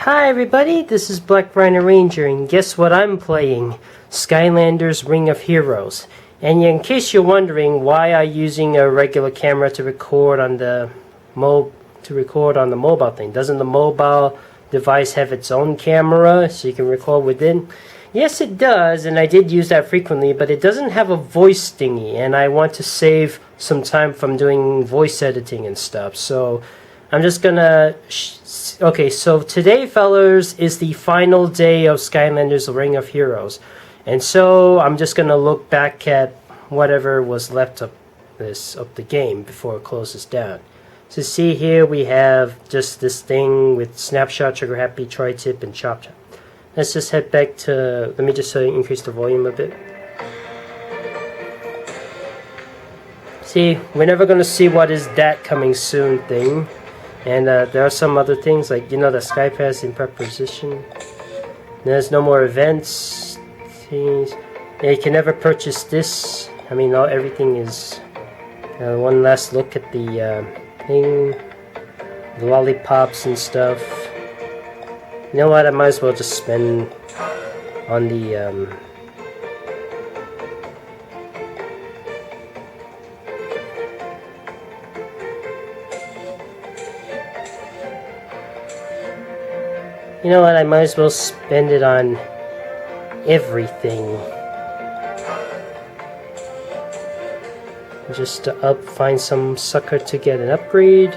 Hi everybody, this is Black Rhino Ranger, and guess what I'm playing? Skylanders Ring of Heroes. And in case you're wondering why I'm using a regular camera to record on the mobile thing, doesn't the mobile device have its own camera so you can record within? Yes, it does, and I did use that frequently, but it doesn't have a voice thingy, and I want to save some time from doing voice editing and stuff. So I'm just gonna... Okay, so today, fellas, is the final day of Skylanders Ring of Heroes. And so I'm just gonna look back at whatever was left of the game before it closes down. So see here we have just this thing with Snapshot, Trigger Happy, Tri-Tip, and Chop Chop. Let's just head back to... Let me just increase the volume a bit. See, we're never gonna see what is that coming soon thing. And there are some other things like, you know, the Sky Pass in preposition. There's no more events. Things. Yeah, you can never purchase this. I mean, everything is... one last look at the thing. The lollipops and stuff. You know what, I might as well just spend on the... You know what, I might as well spend it on everything. Just to find some sucker to get an upgrade.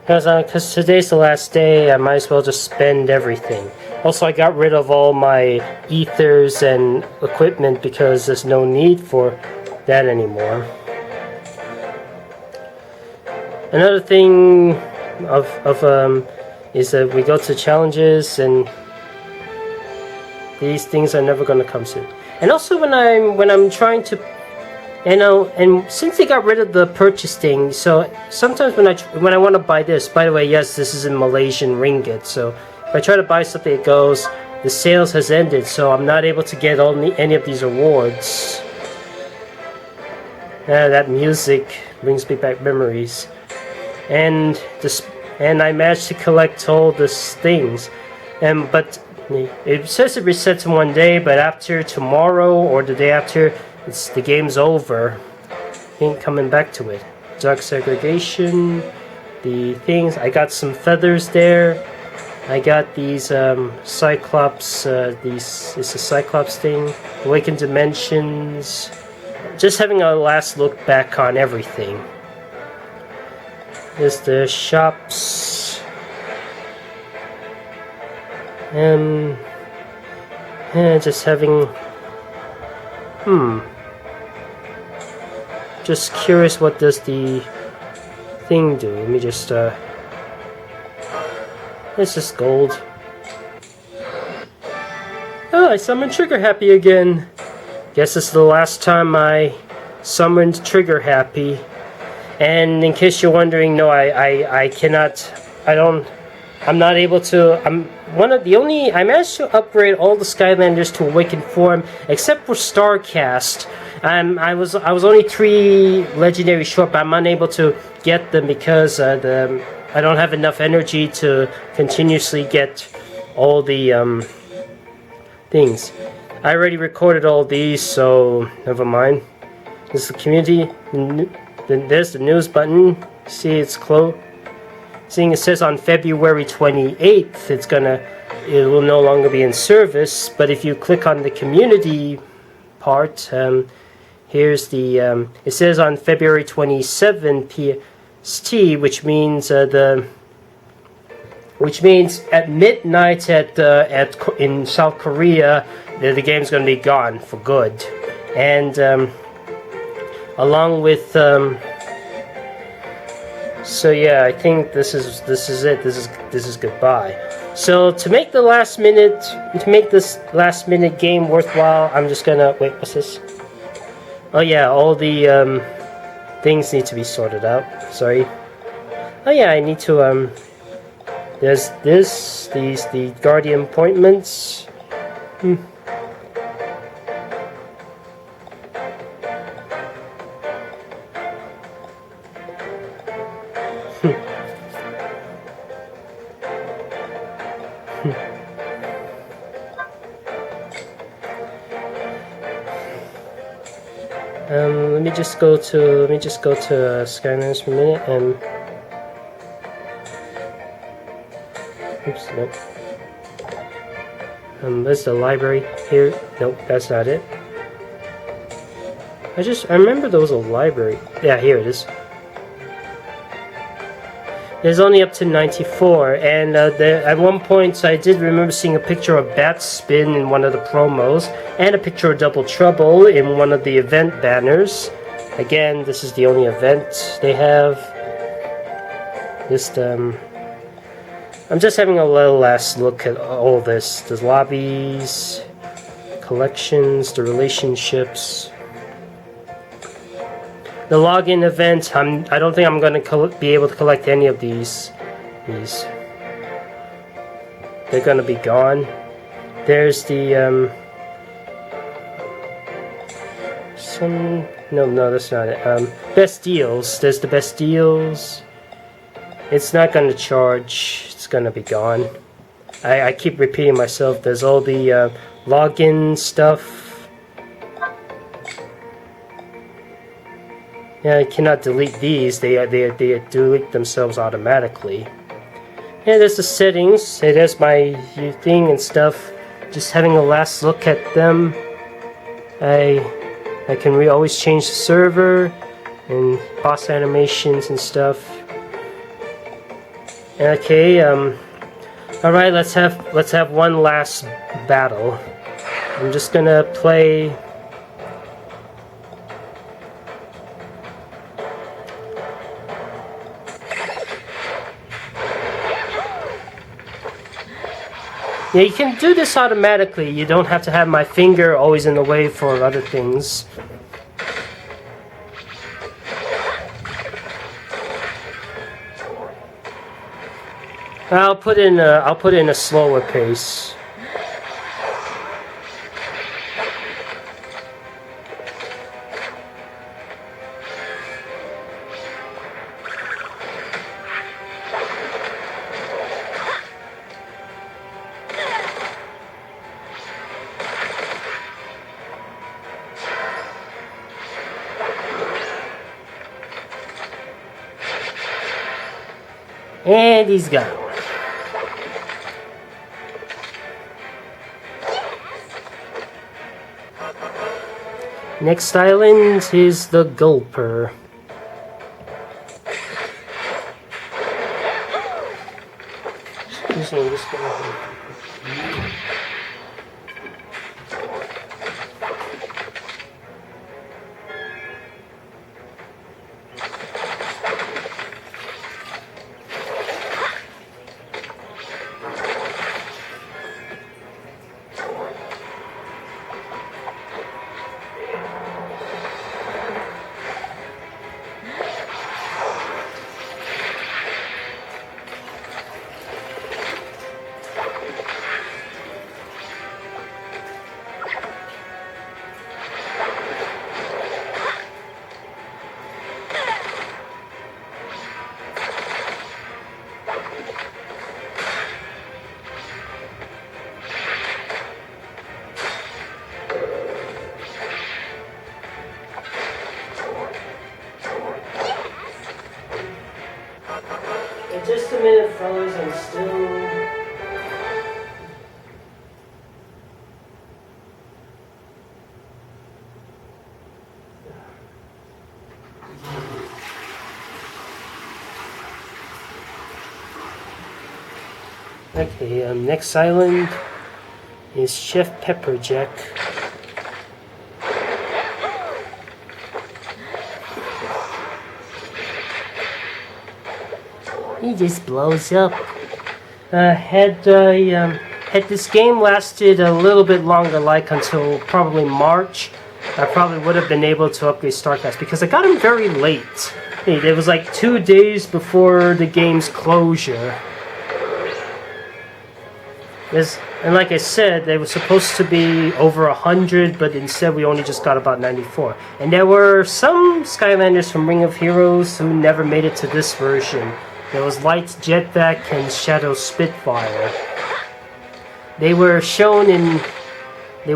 Because today's the last day, I might as well just spend everything. Also, I got rid of all my ethers and equipment because there's no need for that anymore. Another thing is that we go to challenges, and these things are never going to come soon. And also when I'm trying to, and since they got rid of the purchase thing, so sometimes when I want to buy this, by the way, yes, this is in Malaysian ringgit. So if I try to buy something, it goes, the sales has ended, so I'm not able to get any of these awards. That music brings me back memories. And I managed to collect all these things, but it says it resets in one day, but after tomorrow or the day after, the game's over. Ain't coming back to it. Dark segregation, the things. I got some feathers there. I got these Cyclops. It's a Cyclops thing. Awakened Dimensions. Just having a last look back on everything. Is the shops, just having, just curious, what does the thing do? Let me just, it's just gold. Oh, I summoned Trigger Happy again. Guess this is the last time I summoned Trigger Happy. And in case you're wondering, no, I I'm not able to, I managed to upgrade all the Skylanders to Awakened form, except for Starcast. I was only 3 legendary short, but I'm unable to get them because I don't have enough energy to continuously get all the things. I already recorded all these, so never mind. This is the community. Then there's the news button. See, it's close. Seeing it says on February 28th, it will no longer be in service. But if you click on the community part, here's the. It says on February 27th PST, which means at midnight in South Korea, the game's going to be gone for good, and. Along with, so yeah, I think this is it. This is goodbye. So to make this last minute game worthwhile, I'm just gonna wait. What's this? Oh yeah, all the things need to be sorted out. Sorry. Oh yeah, I need to there's the Guardian appointments. Let me just go to Skylanders for a minute and oops, nope. There's the library here. Nope, that's not it. I remember there was a library. Yeah, here it is. There's only up to 94, and at one point I did remember seeing a picture of Bat Spin in one of the promos, and a picture of Double Trouble in one of the event banners. Again, this is the only event they have. I'm just having a little last look at all this. The lobbies, collections, the relationships. The login event, I don't think I'm going to be able to collect any of these. They're going to be gone. There's the, no, that's not it. Best deals. There's the best deals. It's not going to charge. It's going to be gone. I keep repeating myself. There's all the login stuff. Yeah, I cannot delete these. They delete themselves automatically. And there's the settings. It has my thing and stuff. Just having a last look at them. I can always change the server and boss animations and stuff. Okay. All right. Let's have one last battle. I'm just gonna play. Yeah, you can do this automatically. You don't have to have my finger always in the way for other things. I'll put in a slower pace. And he's gone. Next island is the Gulper. Excuse me, I'm just gonna... Just a minute, fellas, I'm still... Okay, next island is Chef Pepperjack. He just blows up. Had this game lasted a little bit longer, like until probably March, I probably would have been able to upgrade Starcast because I got him very late. It was like 2 days before the game's closure. And like I said, they were supposed to be over 100, but instead we only just got about 94. And there were some Skylanders from Ring of Heroes who never made it to this version. There was Light Jetpack and Shadow Spitfire. They were shown in the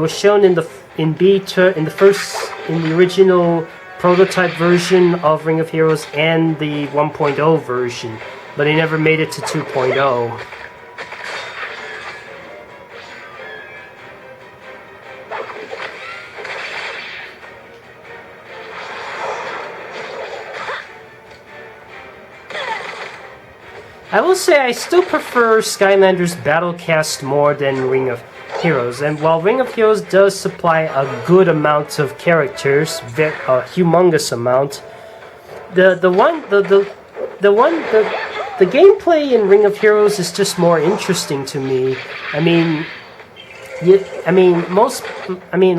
original prototype version of Ring of Heroes and the 1.0 version, but they never made it to 2.0. I will say I still prefer Skylanders Battlecast more than Ring of Heroes, and while Ring of Heroes does supply a good amount of characters, a humongous amount, the gameplay in Ring of Heroes is just more interesting to me. I mean,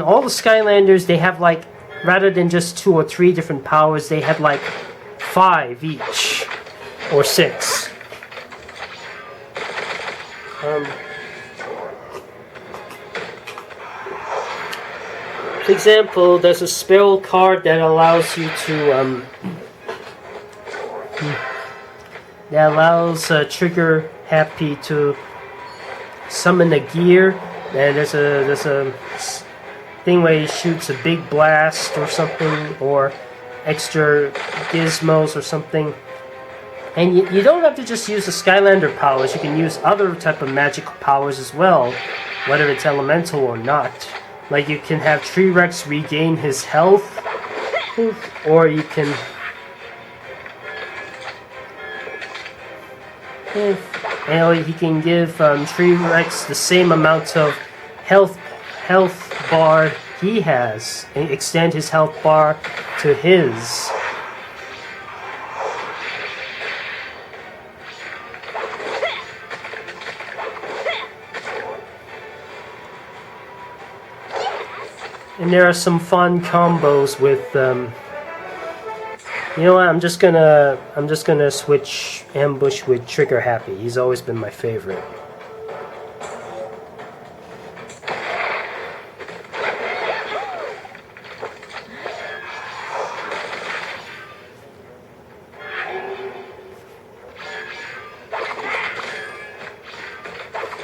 all the Skylanders, they have like, rather than just 2 or 3 different powers, they have like 5 each or 6. For example, there's a spell card that allows you to that allows Trigger Happy to summon a gear. And there's a thing where he shoots a big blast or something, or extra gizmos or something. And you don't have to just use the Skylander powers, you can use other type of magical powers as well, whether it's elemental or not. Like you can have T-Rex regain his health, or you can... he can give T-Rex the same amount of health bar he has, and extend his health bar to his. And there are some fun combos with you know what, I'm just gonna switch Ambush with Trigger Happy. He's always been my favorite.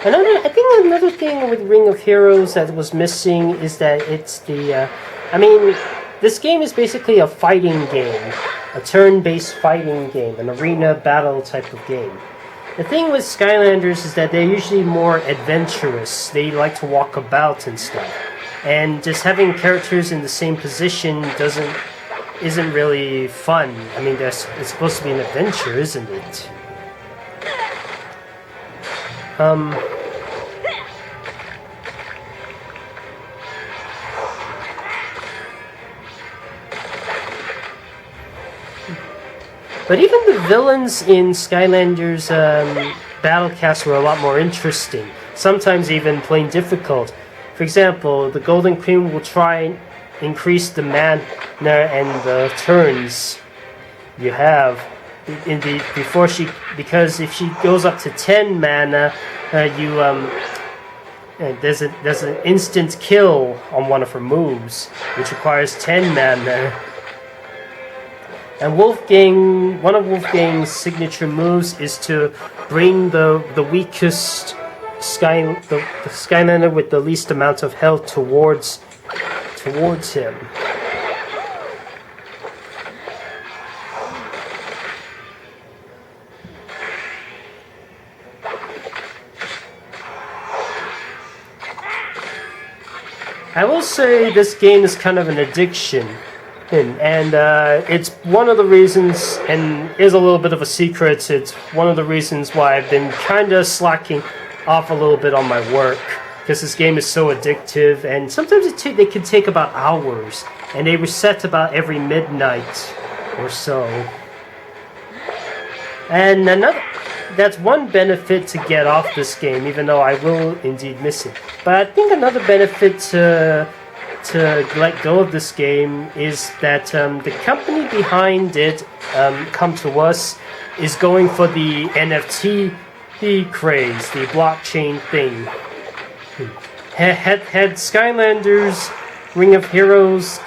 I think another thing with Ring of Heroes that was missing is that it's the, this game is basically a fighting game, a turn-based fighting game, an arena battle type of game. The thing with Skylanders is that they're usually more adventurous. They like to walk about and stuff. And just having characters in the same position isn't really fun. I mean, it's supposed to be an adventure, isn't it? But even the villains in Skylanders Battlecast were a lot more interesting. Sometimes even plain difficult. For example, the Golden Queen will try and increase the mana and the turns you have because if she goes up to 10 mana, there's an instant kill on one of her moves, which requires 10 mana. And one of Wolfgang's signature moves is to bring the weakest the Skylander with the least amount of health towards him. I will say this game is kind of an addiction. And it's one of the reasons, and is a little bit of a secret, it's one of the reasons why I've been kind of slacking off a little bit on my work, because this game is so addictive, and sometimes they can take about hours, and they reset about every midnight or so. And that's one benefit to get off this game, even though I will indeed miss it. But I think another benefit to let go of this game is that the company behind it, Come To Us, is going for the NFT craze, the blockchain thing. Had Skylanders Ring of Heroes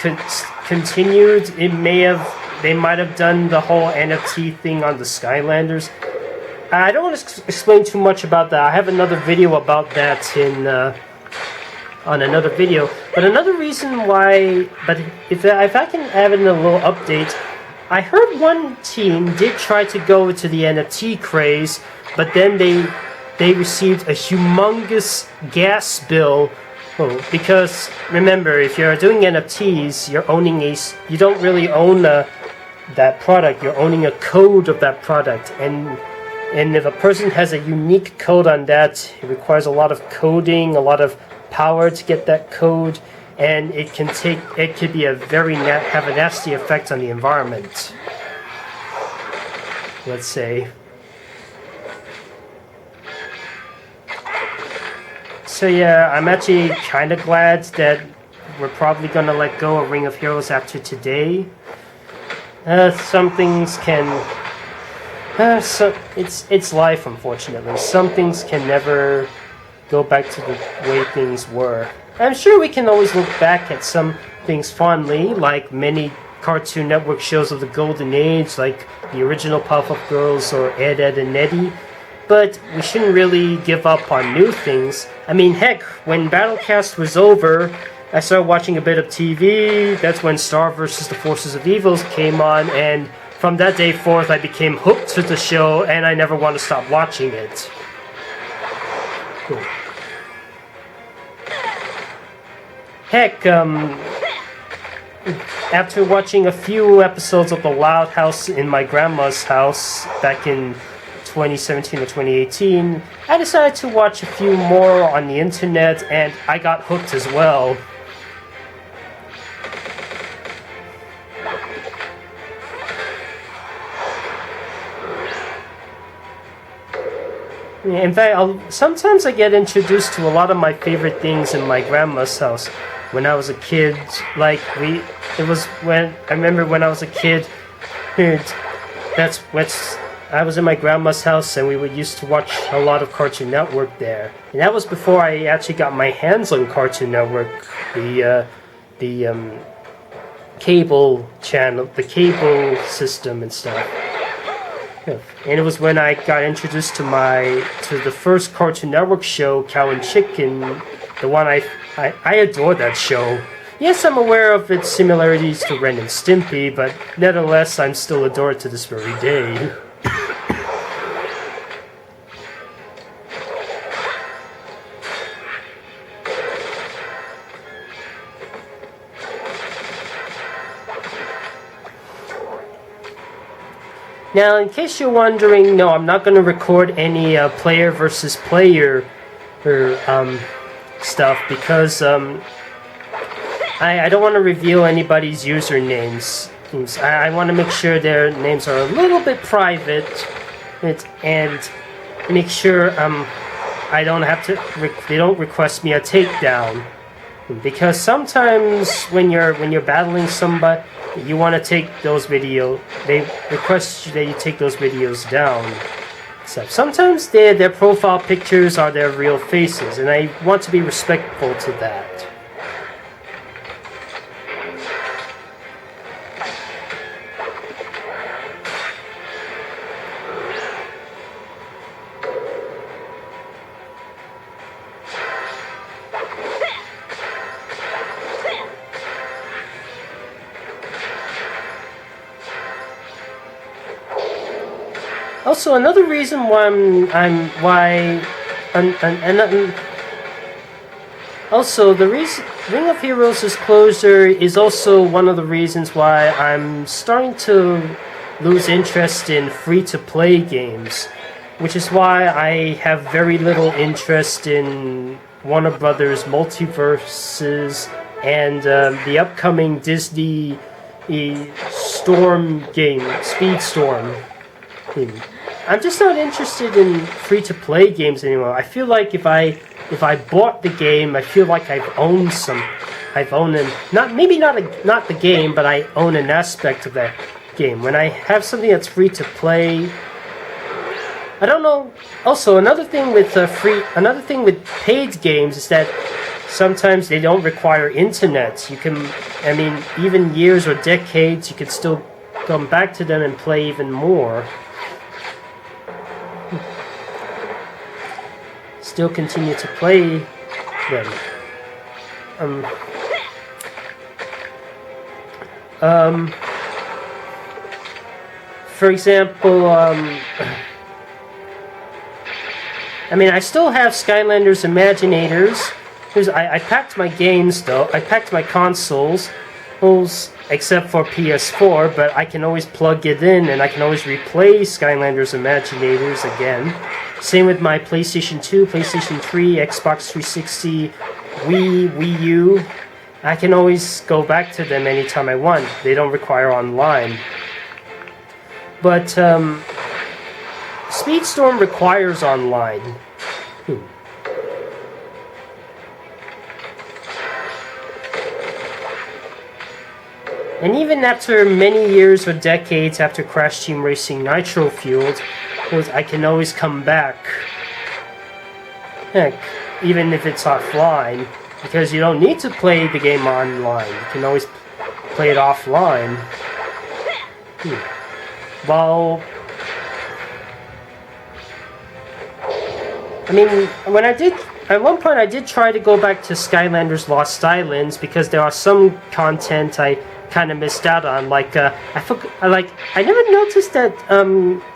continued, they might have done the whole NFT thing on the Skylanders, I don't want to explain too much about that. I have another video about that in on another video. But another reason why, but if I can add in a little update, I heard one team did try to go to the NFT craze, but then they received a humongous gas bill. Oh, because remember, if you're doing NFTs, you're owning you don't really own that product. You're owning a code of that product, and if a person has a unique code on that, it requires a lot of coding, a lot of power to get that code, and it could be have a nasty effect on the environment. Let's say. So yeah, I'm actually kind of glad that we're probably gonna let go of Ring of Heroes after today. Some things can. It's life, unfortunately. Some things can never go back to the way things were. I'm sure we can always look back at some things fondly, like many Cartoon Network shows of the Golden Age, like the original Powerpuff Girls or Ed, Edd and Eddy. But we shouldn't really give up on new things. I mean, heck, when Battlecast was over, I started watching a bit of TV. That's when Star vs. the Forces of Evil came on, and from that day forth, I became hooked to the show, and I never want to stop watching it. Cool. Heck, after watching a few episodes of The Loud House in my grandma's house back in 2017 or 2018, I decided to watch a few more on the internet, and I got hooked as well. In fact, sometimes I get introduced to a lot of my favorite things in my grandma's house. When I was a kid, I remember when I was a kid, I was in my grandma's house, and we used to watch a lot of Cartoon Network there. And that was before I actually got my hands on Cartoon Network, the cable channel, the cable system and stuff. Yeah. And it was when I got introduced to the first Cartoon Network show, Cow and Chicken, the one I adore that show. Yes, I'm aware of its similarities to Ren and Stimpy, but nevertheless, I'm still adored to this very day. Now, in case you're wondering, no, I'm not going to record any player versus player stuff because I don't want to reveal anybody's usernames. I want to make sure their names are a little bit private and make sure they don't request me a takedown. Because sometimes when you're battling somebody, you want to take those videos. They request that you take those videos down. So sometimes their profile pictures are their real faces, and I want to be respectful to that. Also, another reason why also the reason Ring of Heroes' closure is also one of the reasons why I'm starting to lose interest in free-to-play games, which is why I have very little interest in Warner Brothers Multiverses and the upcoming Disney Storm game, Speedstorm. I'm just not interested in free-to-play games anymore. I feel like if I bought the game, I feel like I've owned not the game, but I own an aspect of that game. When I have something that's free-to-play, I don't know. Also, another thing with paid games is that sometimes they don't require internet. Even years or decades, you can still come back to them and play even more. still continue to play them. For example, I mean, I still have Skylanders Imaginators. I packed my games, though. I packed my consoles, except for PS4, but I can always plug it in, and I can always replay Skylanders Imaginators again. Same with my PlayStation 2, PlayStation 3, Xbox 360, Wii U. I can always go back to them anytime I want. They don't require online. But Speedstorm requires online. And even after many years or decades after Crash Team Racing Nitro Fueled, I can always come back. Heck, even if it's offline. Because you don't need to play the game online. You can always play it offline. Well, I mean, at one point I did try to go back to Skylanders Lost Islands because there are some content I kind of missed out on. Like, I never noticed that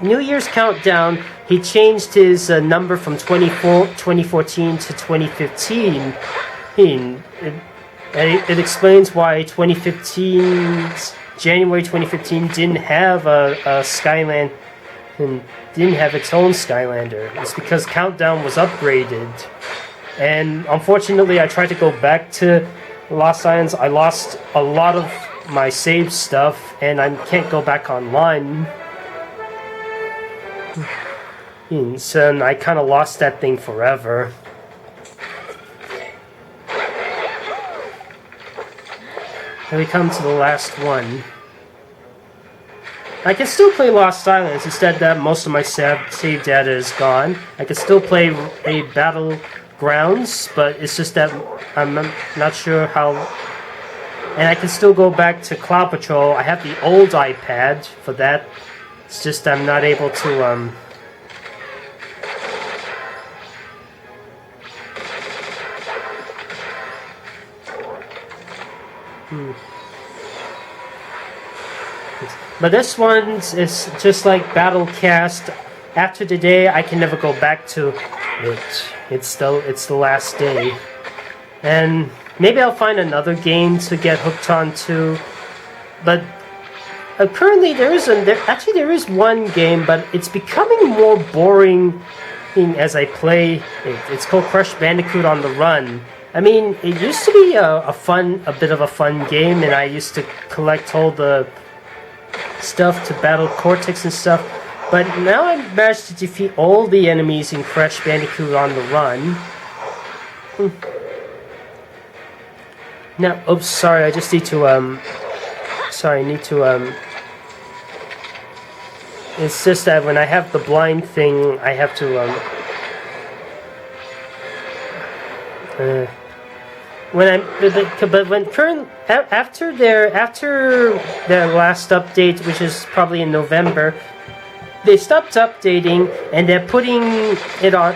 New Year's Countdown, he changed his number from 2014 to 2015. It explains why January 2015 didn't have a Skyland and didn't have its own Skylander. It's because Countdown was upgraded. And unfortunately, I tried to go back to Lost Islands. I lost a lot of my saved stuff, and I can't go back online. So I kind of lost that thing forever. And we come to the last one. I can still play Lost Islands, instead that most of my save data is gone. I can still play a Battlegrounds, but it's just that I'm not sure how... And I can still go back to Cloud Patrol. I have the old iPad for that. It's just I'm not able to... But this one is just like Battlecast. After today, I can never go back to it. It's the last day, and maybe I'll find another game to get hooked on to. But currently, there is one game, but it's becoming more boring as I play it. It's called Crash Bandicoot on the Run. I mean, it used to be a bit of a fun game, and I used to collect all the stuff to battle Cortex and stuff, but now I've managed to defeat all the enemies in Crash Bandicoot on the Run. Now, oops, sorry, I just need to, it's just that when I have the blind thing, I have to, after their last update, which is probably in November, they stopped updating, and they're putting it on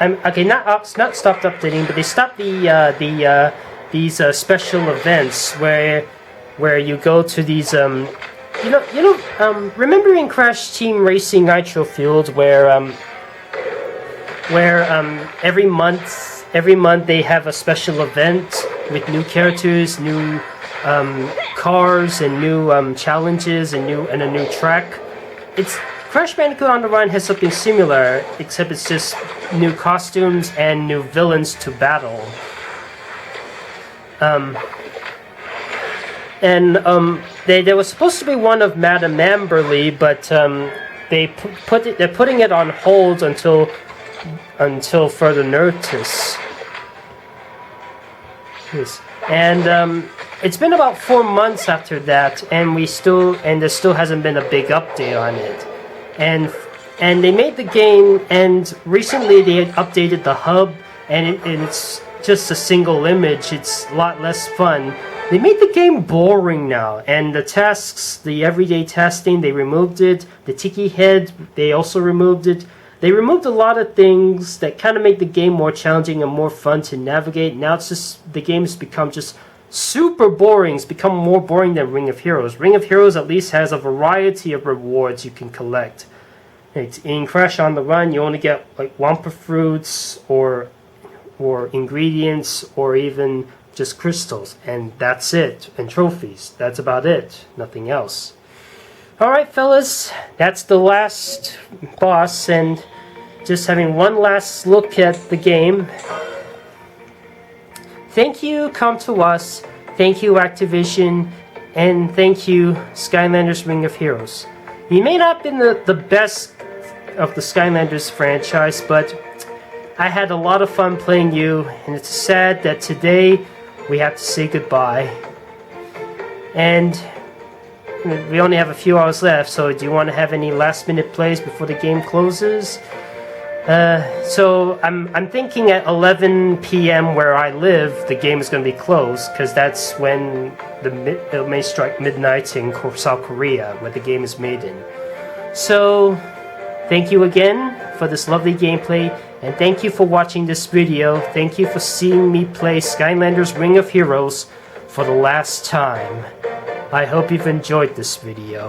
not stopped updating, but they stopped these special events where you go to these remember in Crash Team Racing Nitro Fueled where every month they have a special event with new characters, new cars, and new challenges, and a new track. It's Crash Bandicoot on the Run has something similar, except it's just new costumes and new villains to battle. There was supposed to be one of Madame Amberly, but they're putting it on hold until further notice. Yes. And it's been about 4 months after that, and there still hasn't been a big update on it. And they made the game, and recently they had updated the hub, and it's just a single image. It's a lot less fun. They made the game boring now, and the tasks, the everyday testing, they removed it. The Tiki Head, they also removed it. they removed a lot of things that kind of make the game more challenging and more fun to navigate. Now it's just, the game's become just super boring. It's become more boring than Ring of Heroes. Ring of Heroes at least has a variety of rewards you can collect. In Crash on the Run, you only get like Wumpa fruits or ingredients or even just crystals, and that's it, and trophies. That's about it, nothing else. Alright fellas, that's the last boss, and just having one last look at the game. Thank you, Come To Us, thank you Activision, and thank you Skylanders Ring of Heroes. You may not have been the best of the Skylanders franchise, but I had a lot of fun playing you, and it's sad that today we have to say goodbye. And we only have a few hours left, so do you want to have any last minute plays before the game closes? So I'm thinking at 11 p.m. where I live, the game is going to be closed, because that's when it may strike midnight in South Korea, where the game is made in. So thank you again for this lovely gameplay, and thank you for watching this video. Thank you for seeing me play Skylanders Ring of Heroes for the last time. I hope you've enjoyed this video.